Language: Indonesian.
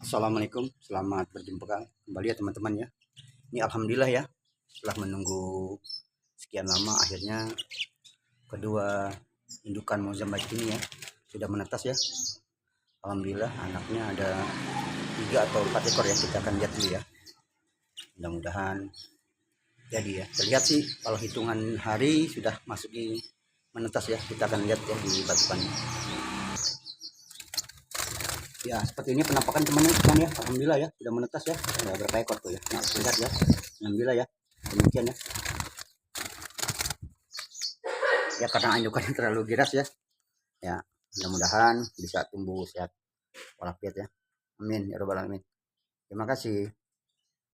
Assalamualaikum, selamat berjumpa kembali ya teman-teman ya. Ini alhamdulillah ya, setelah menunggu sekian lama akhirnya kedua indukan Mozambik ini ya sudah menetas ya. Alhamdulillah anaknya ada 3 atau 4 ekor ya, kita akan lihat dulu ya. Mudah-mudahan jadi ya. Terlihat sih kalau hitungan hari sudah masuk di menetas ya. Kita akan lihat ya di batukannya. Ya seperti ini penampakan teman-teman ya, alhamdulillah ya sudah menetas ya. Ada berapa ekor tuh ya, nah, lihat ya, alhamdulillah ya. Demikian ya, ya karena indukannya terlalu giras ya. Ya mudah-mudahan bisa tumbuh sehat walafiat ya, amin ya robbal alamin. Terima kasih.